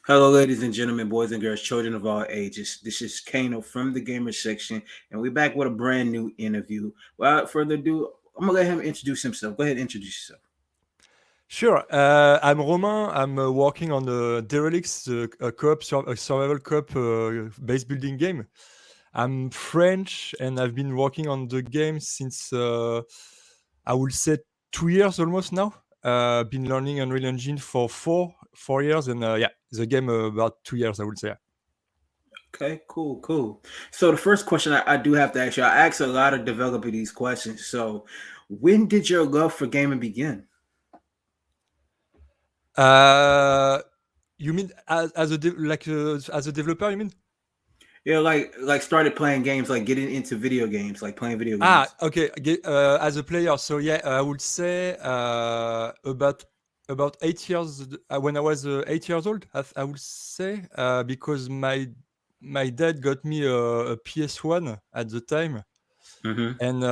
Hello, ladies and gentlemen, boys and girls, children of all ages. This is Kano from the Gamer section, and we're back with a brand new interview. Without further ado, I'm gonna let him introduce himself. Go ahead and introduce yourself. Sure. I'm Romain. I'm working on the Derelicts, a a survival co-op base building game. I'm French, and I've been working on the game since I would say 2 years almost now. Been learning Unreal Engine for four years, and yeah, the game about 2 years, I would say. Okay, cool, cool. So the first question I do have to ask you, I ask a lot of developers these questions. So, when did your love for gaming begin? Uh, you mean as a developer? You mean? Yeah, like started playing games, like getting into video games, like playing video Ah, games. okay. As a player, so yeah, I would say about 8 years when I was 8 years old. I would say because my dad got me a PS1 at the time, Mm-hmm. and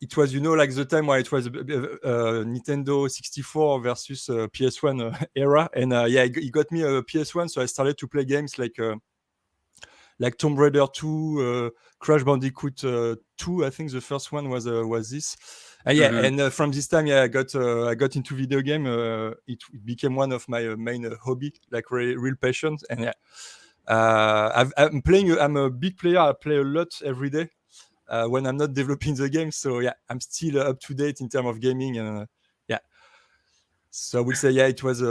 it was like the time where it was Nintendo 64 versus PS1 era, and yeah, he got me a PS1, so I started to play games like Tomb Raider 2, Crash Bandicoot 2. I think the first one was this. Yeah, Mm-hmm. and from this time, yeah, I got into video game. It became one of my main hobby, like real passion. And yeah, I'm playing. I'm a big player. I play a lot every day when I'm not developing the game. So yeah, I'm still up to date in terms of gaming. And yeah, so I would say yeah, it was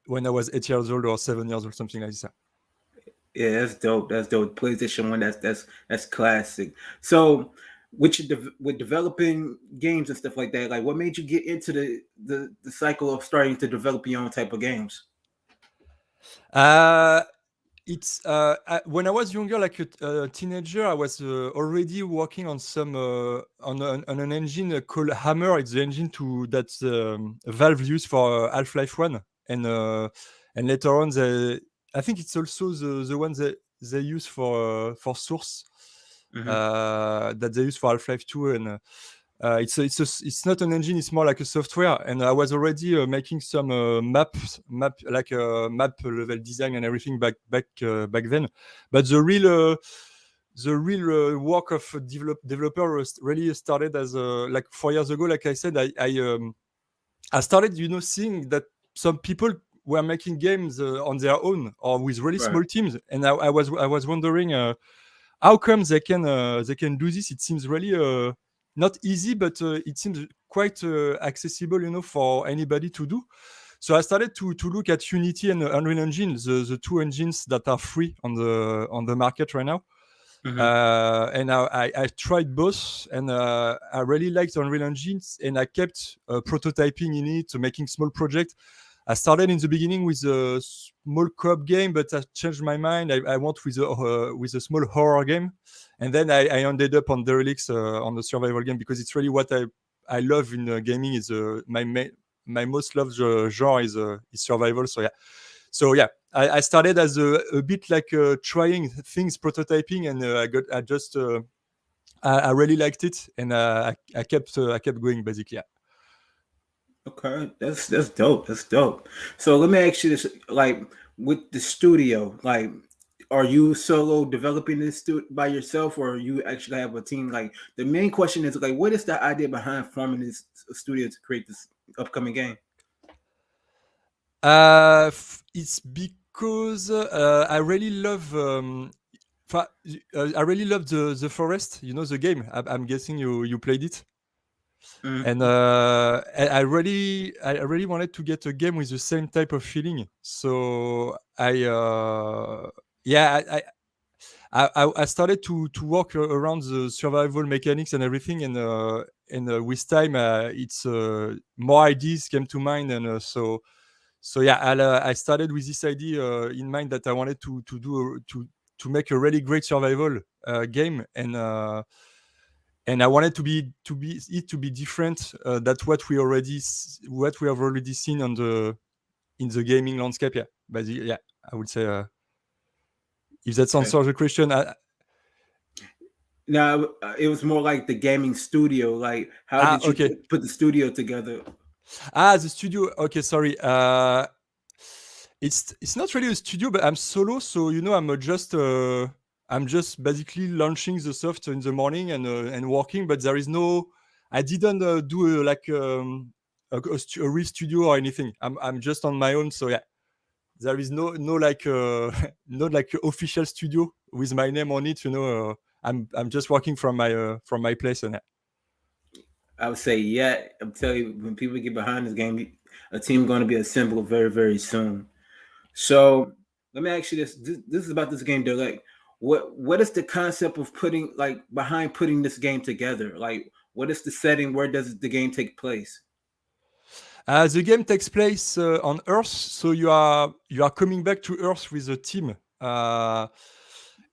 when I was 8 years old or 7 years old, something like this. Yeah, that's dope. That's dope. PlayStation One. That's classic. So, with developing games and stuff like that, like what made you get into the cycle of starting to develop your own type of games? Uh, it's when I was younger, like a teenager, I was already working on some on an engine called Hammer. It's the engine that Valve used for Half-Life One, and later on, I think it's also the one that they use for Source, Hmm. that they use for Half-Life Two, and it's not an engine, it's more like a software, and I was already making some map level design and everything back then. But the real work of developer really started as like 4 years ago. Like I said, I started seeing that some people were making games on their own or with really Right. small teams, and I was wondering how come they can do this. It seems really not easy, but it seems quite accessible, for anybody to do. So I started to look at Unity and Unreal Engine, the two engines that are free on the market right now. Hmm. And I tried both, and I really liked Unreal Engines, and I kept prototyping in it, making small projects. I started in the beginning with a small co-op game, but I changed my mind. I went with a small horror game, and then I ended up on Derelicts, on the survival game, because it's really what I love in gaming. Is my most loved genre is survival. So yeah, I started as a bit like trying things, prototyping, and I really liked it, and I kept going basically. Yeah. Okay, that's dope. That's dope. So let me ask you this: like with the studio, like, are you solo developing this by yourself, or you actually have a team? Like, the main question is like, what is the idea behind forming this studio to create this upcoming game? It's because I really love. I really love the forest. The game. I'm guessing you played it, Mm, and I really wanted to get a game with the same type of feeling. So yeah, I started to work around the survival mechanics and everything, and with time, it's more ideas came to mind, and so yeah, I started with this idea in mind, that I wanted to make a really great survival game, and I wanted to be different. That what we have already seen in the gaming landscape. Yeah, but yeah, I would say, if that okay. answers the question. Now it was more like the gaming studio. Like, how did you Okay. put the studio together? The studio. Okay, sorry. It's not really a studio, but I'm solo, so I'm just basically launching the soft in the morning and working. But there is no, I didn't do a real studio or anything. I'm just on my own, so yeah, there is no like not like official studio with my name on it. I'm just working from my place, and I would say, yeah. I'm telling you, when people get behind this game, a team going to be assembled very, very soon. So let me ask you this. This is about this game, Derelict. What is the concept of putting like behind putting this game together? Like, what is the setting? Where does the game take place? The game takes place on Earth, so you are coming back to Earth with a team.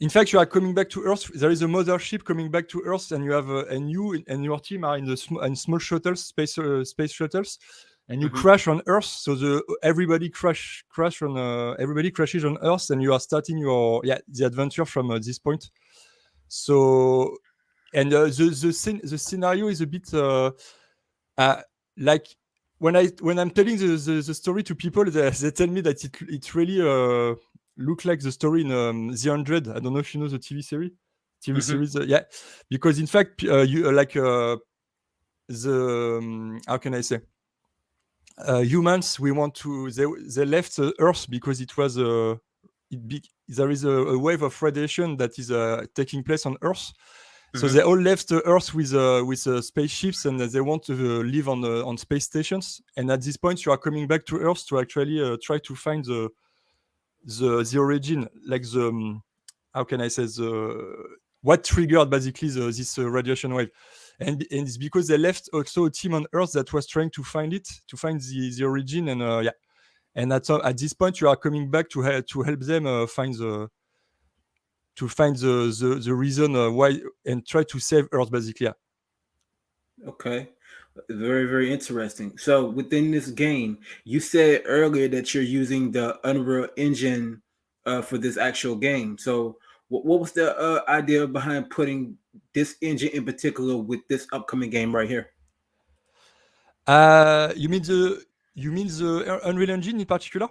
In fact, you are coming back to Earth. There is a mothership coming back to Earth, and you have and you and your team are in small shuttles, space shuttles, and you Mm-hmm. crash on Earth. So everybody crashes on Earth, and you are starting the adventure from this point. So and the scenario is a bit uh, like when I'm telling the story to people, they tell me that it really look like the story in The 100. I don't know if you know the TV Mm-hmm. series. Yeah, because in fact, you like the how can I say? Humans, we want to. They left Earth because it was there is a wave of radiation that is taking place on Earth. So Mm-hmm. they all left Earth with spaceships, and they want to live on space stations. And at this point, you are coming back to Earth to actually try to find the origin, like the how can I say, the what triggered basically this radiation wave. And it's because they left also a team on Earth that was trying to find the origin, and yeah. And at this point, you are coming back to help them find the reason why, and try to save Earth basically. Yeah. Okay. Very, very interesting. So within this game, you said earlier that you're using the Unreal Engine for this actual game. So what was the idea behind putting this engine in particular with this upcoming game right here? You mean the Unreal Engine in particular?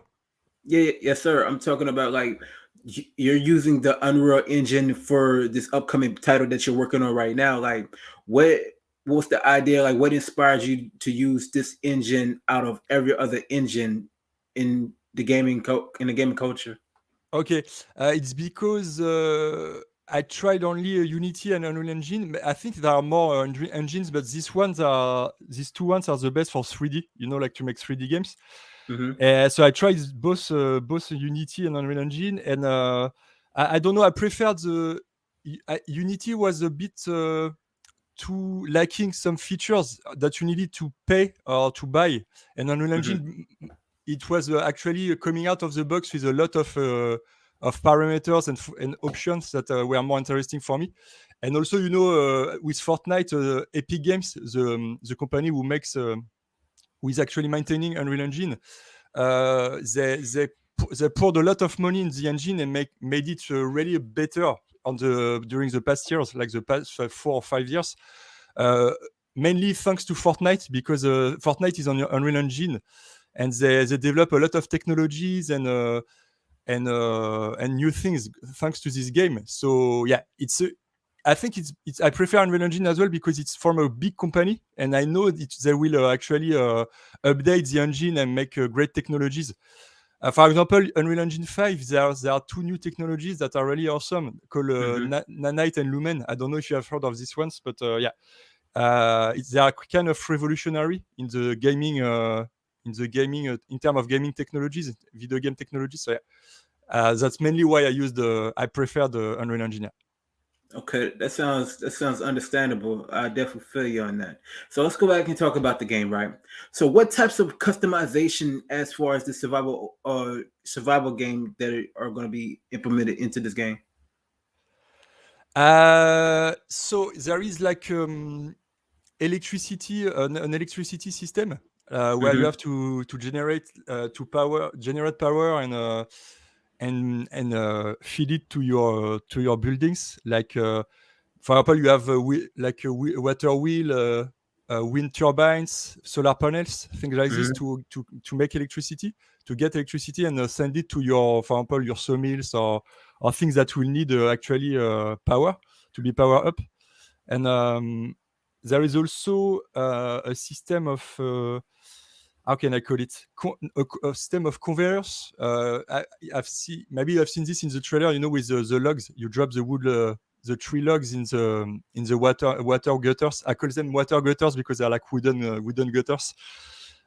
Yeah, yes, sir. I'm talking about like you're using the Unreal Engine for this upcoming title that you're working on right now. Like, what what's the idea? Like, what inspires you to use this engine out of every other engine in the in the gaming culture? Okay, it's because I tried only Unity and Unreal Engine. I think there are more engines, but these two ones are the best for 3D. Like to make 3D games. Mm-hmm. So I tried both Unity and Unreal Engine, and I don't know. I preferred Unity was a bit too lacking some features that you needed to pay or to buy, and Unreal Mm-hmm. Engine, it was actually coming out of the box with a lot of parameters and options that were more interesting for me. And also, with Fortnite, Epic Games, the company who is actually maintaining Unreal Engine, they poured a lot of money in the engine and made it really better during the past years, like the past 4 or 5 years. Uh, Mainly thanks to Fortnite, because Fortnite is on Unreal Engine, and they develop a lot of technologies and new things thanks to this game. So yeah, I think I prefer Unreal Engine as well because it's from a big company, and I know they will actually update the engine and make great technologies. For example, Unreal Engine 5, there are two new technologies that are really awesome called Mm-hmm. Nanite and Lumen. I don't know if you have heard of these ones, but yeah, they are kind of revolutionary in terms of gaming technologies, video game technologies. So yeah, that's mainly why I prefer the Unreal Engine. Yeah. Okay, that sounds understandable. I definitely feel you on that. So let's go back and talk about the game, right? So what types of customization as far as the survival game that are going to be implemented into this game? So there is like an electricity system where you Mm-hmm. have to generate power and feed it to your buildings. Like for example, you have like a water wheel. wind turbines, solar panels, things like this Mm-hmm. to make electricity, to get electricity and send it to your, for example, your sawmills or things that will need actually power to be power up. And there is also a system of how can I call it? A system of conveyors. I've seen, maybe I've seen this in the trailer. You know, with the logs, you drop the wood, the tree logs in the water gutters. I call them water gutters because they're like wooden gutters.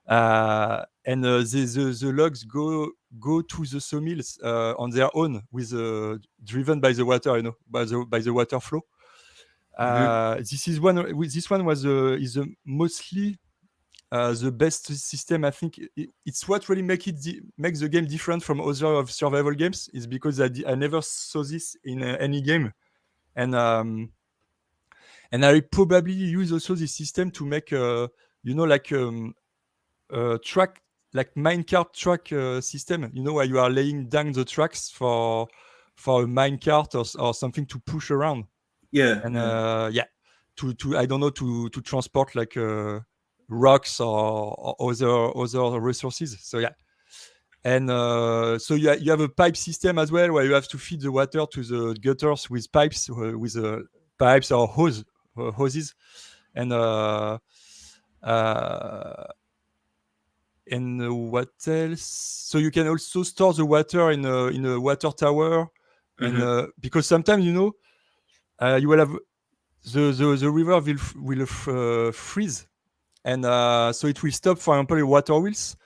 And the logs go to the sawmills on their own, with driven by the water, you know, by the water flow. Mm-hmm. This is one. This one was is mostly the best system. I think it's what really makes the game different from other of survival games. Is because I never saw this in any game, and I probably use also this system to make you know, like track, like minecart track system. You know, where you are laying down the tracks for a minecart or something to push around. Yeah, And yeah. yeah, to I don't know, to transport like rocks or other resources. So yeah, and so you have a pipe system as well, where you have to feed the water to the gutters with pipes, pipes or hoses, and uh, what else? So you can also store the water in a water tower, and Mm-hmm. because sometimes, you know, you will have the river will freeze, and so it will stop, for example, your water wheels.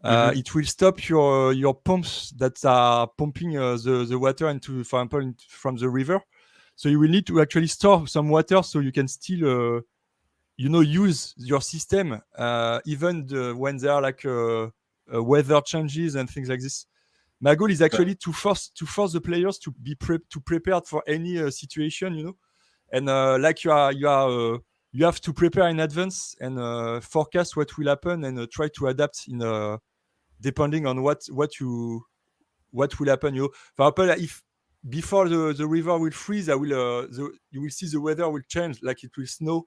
Mm-hmm. It will stop your pumps that are pumping the water into, for example, from the river. So you will need to actually store some water so you can still you know, use your system even when there are like weather changes and things like this. My goal is actually to force the players to be prepared for any situation, you know, and like you have to prepare in advance and forecast what will happen, and try to adapt in depending on what will happen. You know, for example, if before the river will freeze, you will see the weather will change, like it will snow,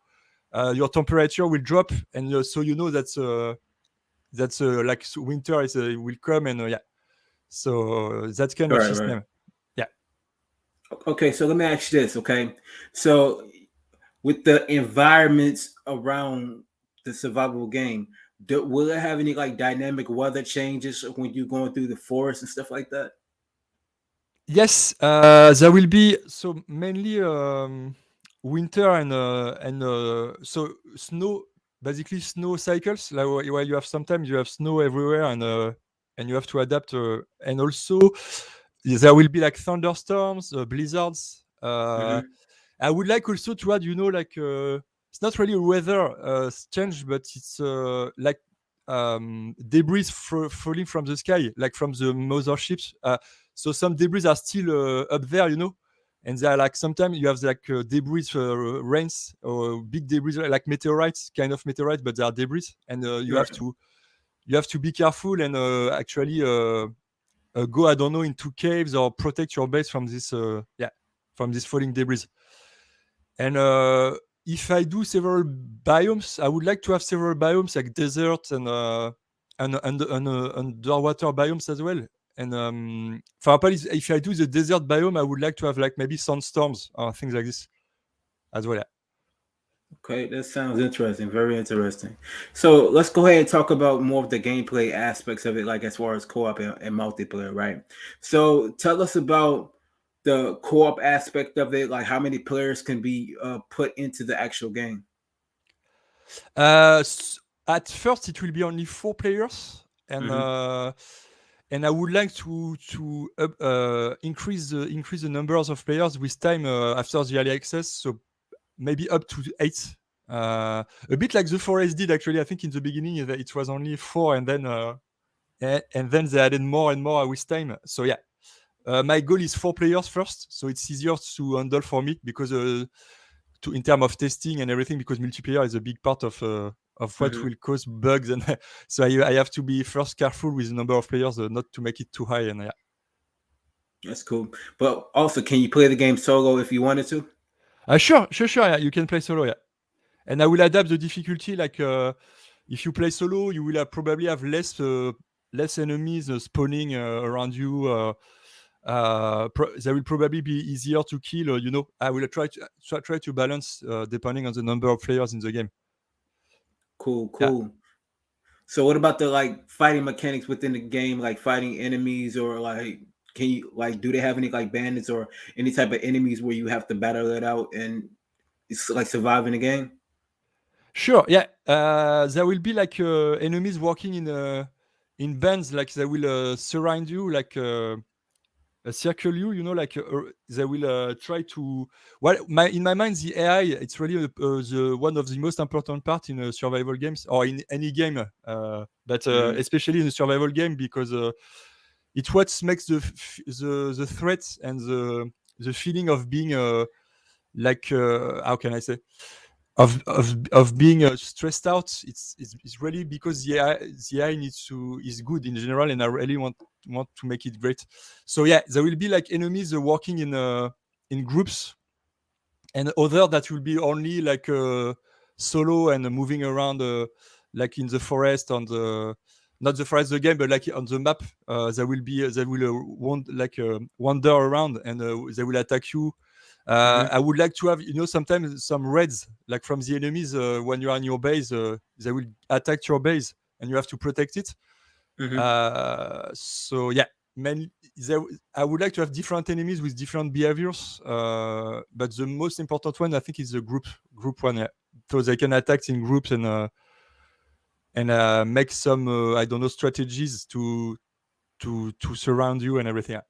your temperature will drop, and so you know that's like, so winter is will come, and yeah, so that kind of Right, right. system. Yeah. Okay, so let me ask you this, okay? So with the environments around the survival game, will it have any like dynamic weather changes when you're going through the forest and stuff like that? Yes, there will be, so mainly winter and so snow, basically snow cycles. Like where you have, sometimes you have snow everywhere, and you have to adapt. And also there will be like thunderstorms, blizzards. Mm-hmm. I would like also to add, you know, like it's not really weather change, but it's like debris falling from the sky, like from the motherships. So some debris are still up there, you know, and they are like, sometimes you have like debris rains, or big debris like meteorites, kind of meteorites, but they are debris, and Right. you have to be careful and actually go, I don't know, into caves or protect your base from this yeah, from this falling debris. And if I do several biomes, I would like to have several biomes like desert and underwater biomes as well. And for example, if I do the desert biome, I would like to have like maybe sandstorms or things like this as well. Okay, that sounds interesting. Very interesting. So let's go ahead and talk about more of the gameplay aspects of it, like as far as co-op and multiplayer, right? So tell us about the co-op aspect of it, like how many players can be put into the actual game. Uh, at first, it will be only 4 players, Mm-hmm. and I would like to increase the numbers of players with time after the early access. So maybe up to 8. A bit like the Forest did, actually. I think in the beginning it was only 4, and then they added more and more with time. So yeah, my goal is 4 players first, so it's easier to handle for me, because in terms of testing and everything, because multiplayer is a big part of what Mm-hmm. will cause bugs, and so I have to be first careful with the number of players, not to make it too high. And yeah, That's cool. But also, can you play the game solo if you wanted to? sure, yeah, you can play solo. Yeah. and I will adapt the difficulty. Like if you play solo, you will probably have less enemies spawning around you. They will probably be easier to kill. I will try to balance depending on the number of players in the game. Cool, Yeah. cool. So what about the like fighting mechanics within the game, like fighting enemies, or like can you like do they have any like bandits or any type of enemies where you have to battle it out and it's like surviving the game? Sure. Yeah. There will be like enemies walking in bands. Like they will surround you, like circle you. Like they will try to. Well, in my mind, the AI it's really the one of the most important part in survival games or in any game, but Mm-hmm. especially in a survival game because it's what makes the threat and the feeling of being like how can I say of being stressed out. It's really because the AI is good in general, and I really want to make it great. So yeah, there will be like enemies working in groups, and other that will be only like solo and moving around like in the forest on the not the forest the game but like on the map. They will wander around, and they will attack you. Mm-hmm. I would like to have sometimes some raids like from the enemies when you're on your base. They will attack your base and you have to protect it. Mm-hmm. So yeah, man, I would like to have different enemies with different behaviors, but the most important one I think is the group one. Yeah. So they can attack in groups and make some I don't know strategies to surround you and everything. Yeah.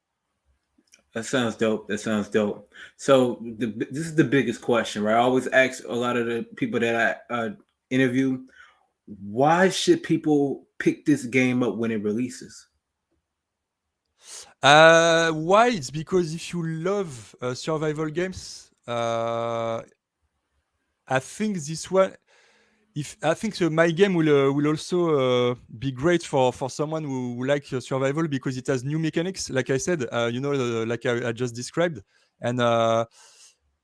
That sounds dope. That sounds dope. So this is the biggest question, right? I always ask a lot of the people that I interview, why should people pick this game up when it releases? Why? It's because if you love survival games, I think this one. If I think so, my game will also be great for someone who likes survival because it has new mechanics. Like I said, like I just described, and uh,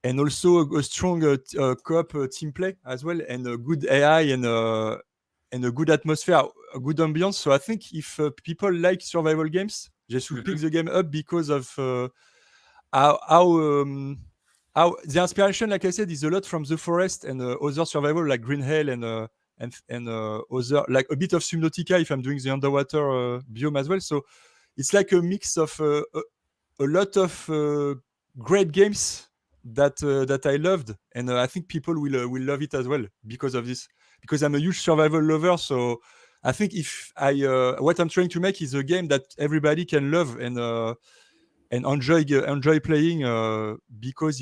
and also a strong co-op team play as well, and a good AI and a good atmosphere, a good ambience. So I think if people like survival games, they should pick Mm-hmm. the game up because of how how, um, how the inspiration, like I said, is a lot from the forest and other survival like Green Hell and other like a bit of Subnautica if I'm doing the underwater biome as well. So it's like a mix of a lot of great games that I loved, and I think people will love it as well because of this. Because I'm a huge survival lover, so I think if I what I'm trying to make is a game that everybody can love and enjoy playing because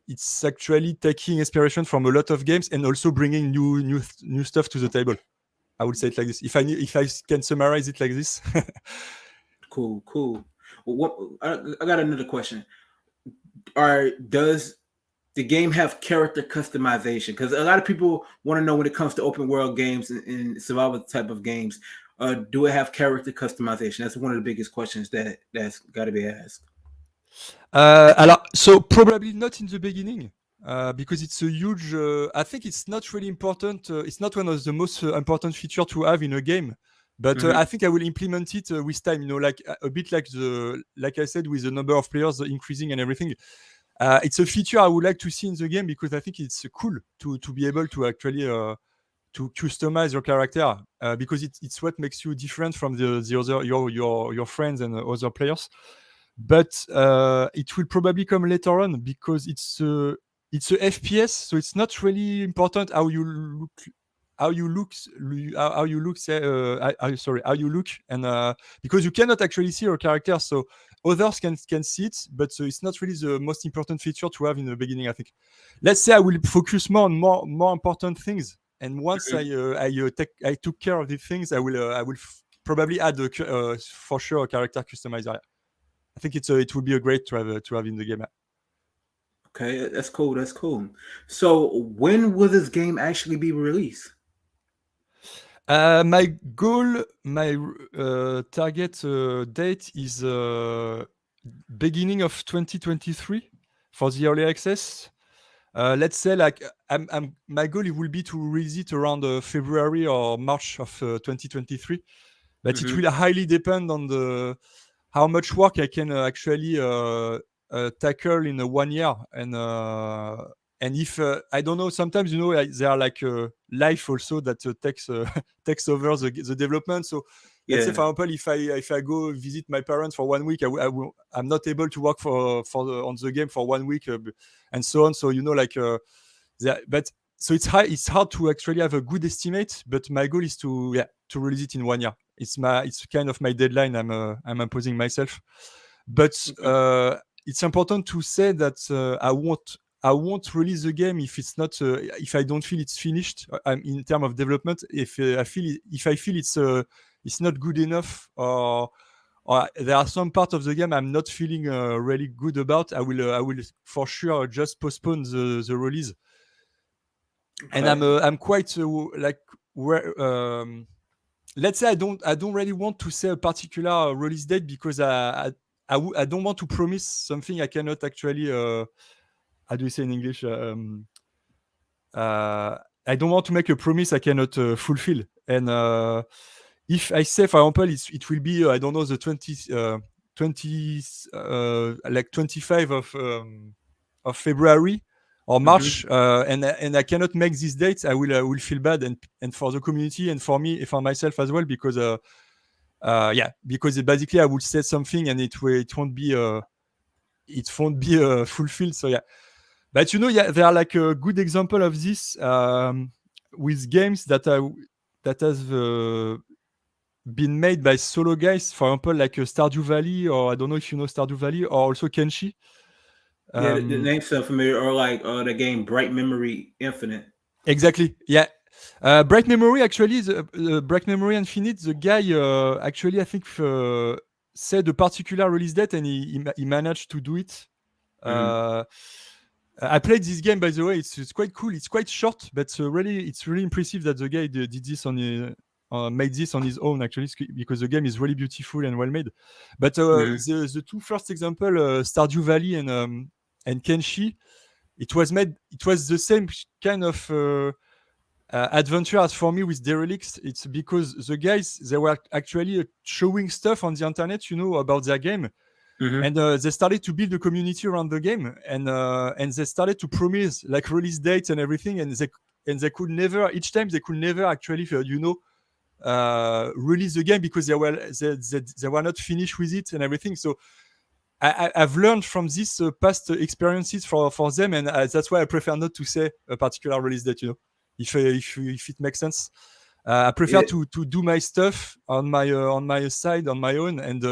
it's actually taking inspiration from a lot of games and also bringing new stuff to the table. I would say it like this. If I can summarize it like this. Cool, cool. Well, I got another question. Does the game have character customization? Because a lot of people want to know when it comes to open world games and survival type of games, do it have character customization? That's one of the biggest questions that's got to be asked. Alors, so probably not in the beginning, because it's a huge. I think it's not really important. It's not one of the most important feature to have in a game. But Mm-hmm. I think I will implement it with time. Like a bit like I said, with the number of players increasing and everything. It's a feature I would like to see in the game because I think it's cool to be able to actually to customize your character because it's what makes you different from the other your friends and other players. But it will probably come later on because it's a FPS, so it's not really important how you look, how you look, how you look. Sorry, how you look, and because you cannot actually see your character, so others can see it, but it's not really the most important feature to have in the beginning. I think. Let's say I will focus more on more important things, and once I took care of these things, I will probably add for sure a character customizer. I think it would be a great to have in the game. Okay, that's cool. That's cool. So, when will this game actually be released? My goal, my target date is beginning of 2023 for the early access. let's say like my goal it will be to release it around February or March of 2023, but it Mm-hmm. will highly depend on the how much work I can actually tackle in 1 year, and if I don't know, sometimes there are like life also that takes takes over the development. So let's say, Yeah. for example, if I go visit my parents for 1 week, I'm not able to work on the game for 1 week, and so on. So like but so it's hard to actually have a good estimate. But my goal is to release it in 1 year. It's kind of my deadline I'm imposing myself. But Okay. it's important to say that I won't release the game if I don't feel it's finished. In terms of development, if I feel it's not good enough, or there are some parts of the game I'm not feeling really good about, I will for sure just postpone the release. And Okay. I'm quite like where let's say I don't really want to say a particular release date, because I don't want to promise something I cannot actually how do you say in English, uh, I don't want to make a promise I cannot fulfill. And if I say, for example, it will be I don't know, the 20 like 25 of February or Mm-hmm. March, and I cannot make these dates, I will feel bad, and for the community and for me, for myself as well, because because basically I would say something and it won't be fulfilled. So yeah, but there are like a good example of this, with games that has been made by solo guys. For example, like Stardew Valley, or I don't know if you know Stardew Valley, or also Kenshi. Yeah, the Um, name sound familiar, or like the game Bright Memory Infinite. exactly. Yeah. Bright Memory, actually, the Bright Memory Infinite, the guy actually, I think, said a particular release date, and he managed to do it. Mm-hmm. Uh, I played this game, by the way. It's quite cool. It's quite short, but it's really impressive that the guy did this made this on his own, actually, because the game is really beautiful and well made. But Mm-hmm. the two first example, Stardew Valley and Kenshi, It was the same kind of adventure as for me with Derelicts. It's because the guys, they were actually showing stuff on the internet, about their game, Mm-hmm. and they started to build a community around the game, and they started to promise like release dates and everything, and they could never, each time they could never actually release the game, because they were not finished with it and everything. So I've learned from these past experiences for them, and that's why I prefer not to say a particular release date. If it makes sense. I prefer Yeah. to do my stuff on my side, on my own, and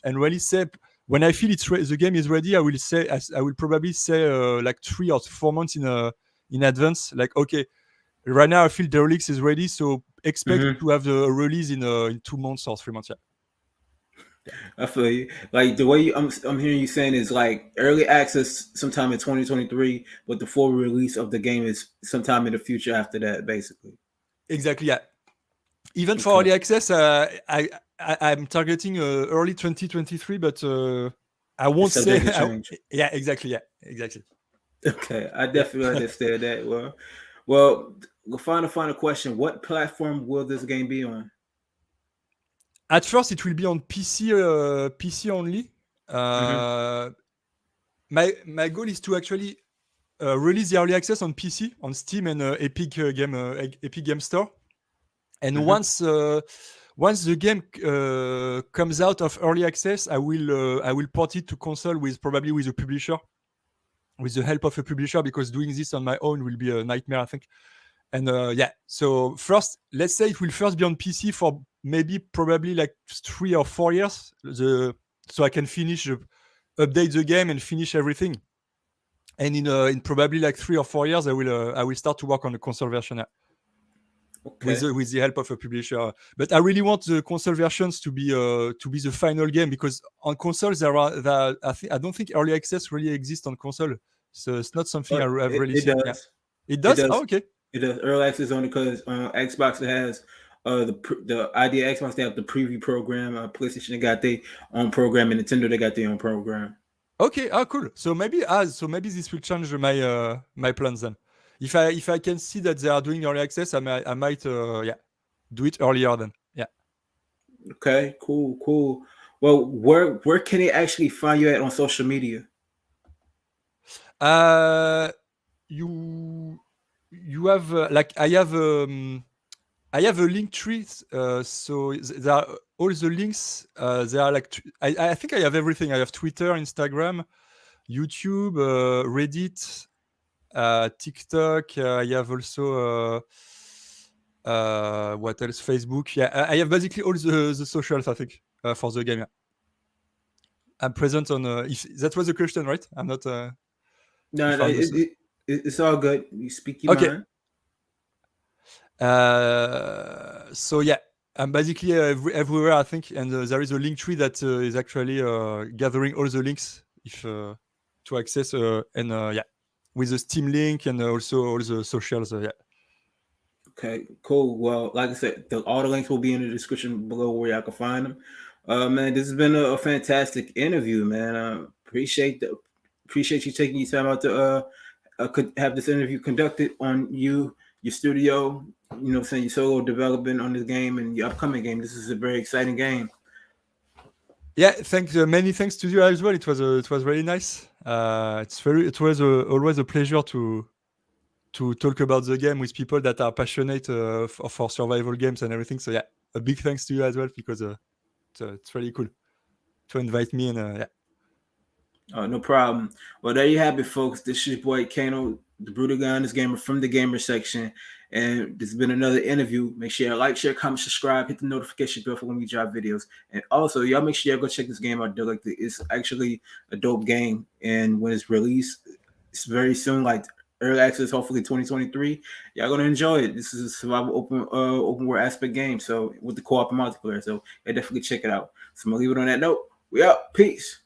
really say, when I feel the game is ready, I will probably say like 3 or 4 months in advance, like, okay, right now I feel Derelicts is ready, so expect Mm-hmm. to have the release in 2 months or 3 months. Yeah. I feel you. Like the way I'm hearing you saying is like early access sometime in 2023, but the full release of the game is sometime in the future after that, basically. Exactly. Yeah. Even for Okay. early access, I'm targeting early 2023, but I It's won't say. subject to change. Yeah, exactly. Yeah, exactly. Okay, I Yeah. definitely understand that. Well, the final question: what platform will this game be on? At first, it will be on PC only. Mm-hmm. Uh, my goal is to actually release the early access on PC, on Steam, and Epic Game Store. And Mm-hmm. once the game comes out of early access, I will port it to console, probably with a publisher, with the help of a publisher, because doing this on my own will be a nightmare, I think. And yeah, so first, let's say it will first be on PC for maybe probably like 3 or 4 years, so I can update the game and finish everything. And in probably like 3 or 4 years, I will start to work on the console version, with Okay. with the help of a publisher. But I really want the console versions to be the final game, because on consoles I don't think early access really exists on console, so it's not something I've It, really it seen. Yeah, does. it It does. Oh, does. okay. It does. Early access only because Xbox has the idea. Xbox they have the preview program. PlayStation they got their own program, and Nintendo they got their own program. Okay. Cool. So maybe this will change my plans then. If I can see that they are doing early access, I might do it earlier then. Yeah. Okay, cool, cool. Well, where can they actually find you at on social media? Uh, you you have I have a link tree. So there are all the links. They are like I think I have everything. I have Twitter, Instagram, YouTube, Reddit, TikTok. I have also what else? Facebook. Yeah, I have basically all the socials. I think for the game. Yeah. I'm present on. If that was the question, right? I'm not. No, If no, I understood. it's all good. You speak your Okay. mind. So yeah, I'm basically everywhere I think, and there is a link tree that is actually gathering all the links if to access and yeah, with the Steam link and also all the socials. Yeah. Okay, cool. Well, like I said, all the links will be in the description below where y'all can find them. Man, this has been a fantastic interview, man. Appreciate you taking your time out to have this interview conducted on your studio. You know, saying your solo development on this game and your upcoming game. This is a very exciting game. Yeah, thanks. Many thanks to you as well. It was really nice. It was always a pleasure to talk about the game with people that are passionate for survival games and everything. So yeah, a big thanks to you as well because it's really cool to invite me and yeah. No problem. Well, there you have it, folks. This is your boy Kano, the Brutal Gunners Gamer from the Gamer section. And this has been another interview. Make sure you like, share, comment, subscribe, hit the notification bell for when we drop videos. And also, y'all make sure y'all go check this game out. Derelicts. It's actually a dope game. And when it's released, it's very soon, like early access, hopefully 2023. Y'all gonna enjoy it. This is a survival open world aspect game. So with the co-op and multiplayer. So yeah, definitely check it out. So I'm gonna leave it on that note. We out. Peace.